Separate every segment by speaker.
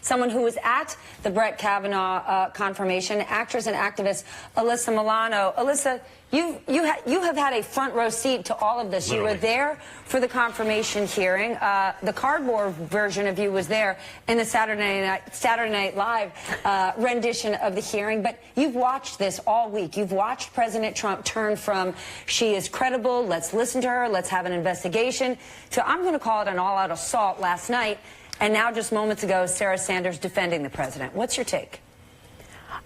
Speaker 1: Someone who was at the Brett Kavanaugh confirmation, actress and activist Alyssa Milano. Alyssa, you have had a front row seat to all of this.
Speaker 2: Literally.
Speaker 1: You were there for the confirmation hearing. The cardboard version of you was there in the Saturday Night Live rendition of the hearing. But you've watched this all week. You've watched President Trump turn from she is credible, let's listen to her, let's have an investigation, to I'm going to call it an all-out assault last night. And now, just moments ago, Sarah Sanders defending the president. What's your take?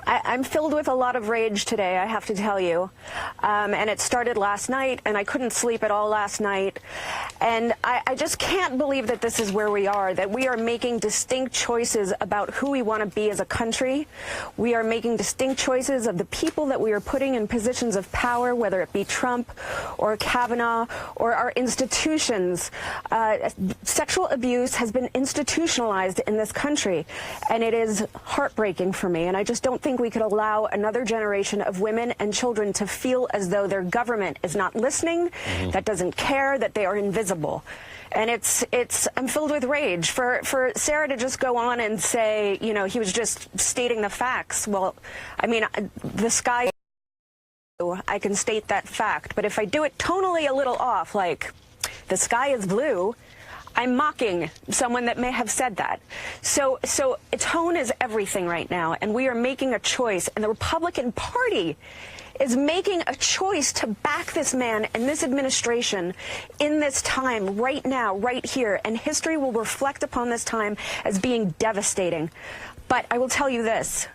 Speaker 3: I'm filled with a lot of rage today, I have to tell you. And it started last night, and I couldn't sleep at all last night. And I just can't believe that this is where we are, that we are making distinct choices about who we want to be as a country. We are making distinct choices of the people that we are putting in positions of power, whether it be Trump or Kavanaugh or our institutions. Sexual abuse has been institutionalized in this country, and it is heartbreaking for me. And I just don't think we could allow another generation of women and children to feel as though their government is not listening, that doesn't care, that they are invisible. And I'm filled with rage for Sarah to just go on and say, you know, he was just stating the facts. Well, I mean, the sky, I can state that fact, but if I do it tonally a little off, like the sky is blue, I'm mocking someone that may have said that. So tone is everything right now, and we are making a choice, and the Republican Party is making a choice to back this man and this administration in this time, right now, right here, and history will reflect upon this time as being devastating. But I will tell you this.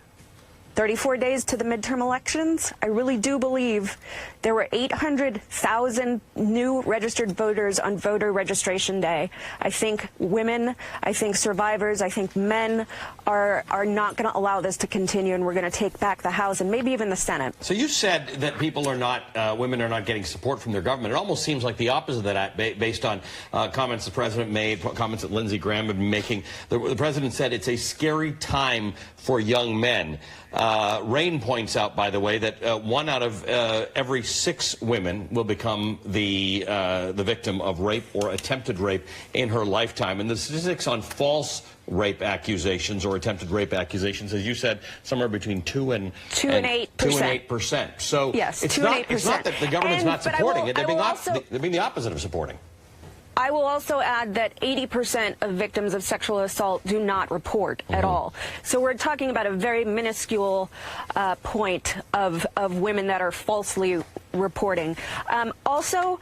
Speaker 3: 34 days to the midterm elections, I really do believe there were 800,000 new registered voters on voter registration day. I think women, I think survivors, I think men are not going to allow this to continue, and we're going to take back the House and maybe even the Senate.
Speaker 2: So you said that people are not, women are not getting support from their government. It almost seems like the opposite of that, based on comments the president made, comments that Lindsey Graham had been making. The president said it's a scary time for young men. Rain points out, by the way, that 1 out of every 6 women will become the victim of rape or attempted rape in her lifetime. And the statistics on false rape accusations or attempted rape accusations, as you said, somewhere between 2 and 8%. So
Speaker 3: yes,
Speaker 2: it's not that the government's not supporting it; they're being the opposite of supporting.
Speaker 3: I will also add that 80% of victims of sexual assault do not report at all. So we're talking about a very minuscule point of women that are falsely reporting. Also,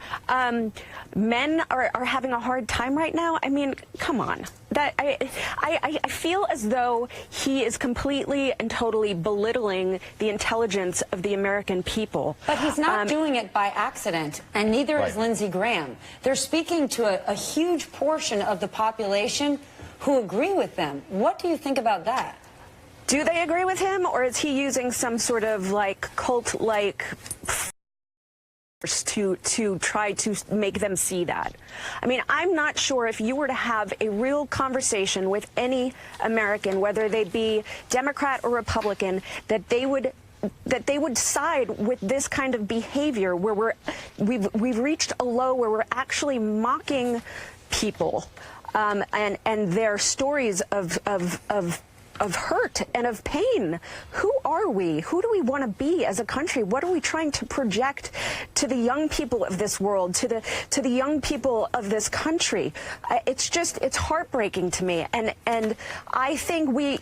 Speaker 3: men are having a hard time right now. I mean, come on. I feel as though he is completely and totally belittling the intelligence of the American people.
Speaker 1: But he's not doing it by accident, and neither is Lindsey Graham. They're speaking to a huge portion of the population who agree with them. What do you think about that?
Speaker 3: Do they agree with him, or is he using some sort of like cult-like to try to make them see that? I mean, I'm not sure if you were to have a real conversation with any American, whether they be Democrat or Republican, that they would side with this kind of behavior where we've reached a low where we're actually mocking people and their stories of hurt and of pain. Who are we? Who do we want to be as a country? What are we trying to project to the young people of this world, to the young people of this country? It's heartbreaking to me. And I think we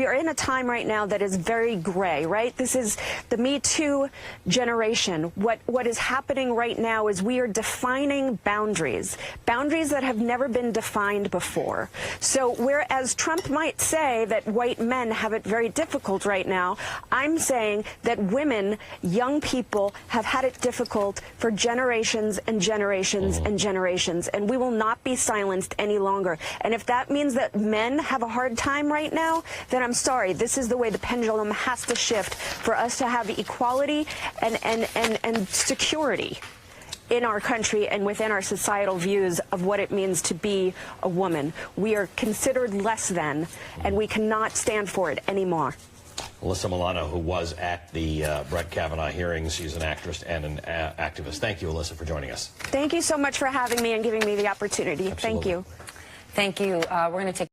Speaker 3: are in a time right now that is very gray, right? This is the Me Too generation. What is happening right now is we are defining boundaries that have never been defined before. So whereas Trump might say that white men have it very difficult right now, I'm saying that women, young people, have had it difficult for generations and generations and generations, and we will not be silenced any longer. And if that means that men have a hard time right now, then I'm sorry. This is the way the pendulum has to shift for us to have equality and security in our country and within our societal views of what it means to be a woman. We are considered less than, and we cannot stand for it anymore.
Speaker 2: Alyssa Milano, who was at the Brett Kavanaugh hearings. She's an actress and an activist. Thank you, Alyssa, for joining us.
Speaker 3: Thank you so much for having me and giving me the opportunity.
Speaker 2: Absolutely.
Speaker 3: Thank you.
Speaker 1: Thank you. We're going to take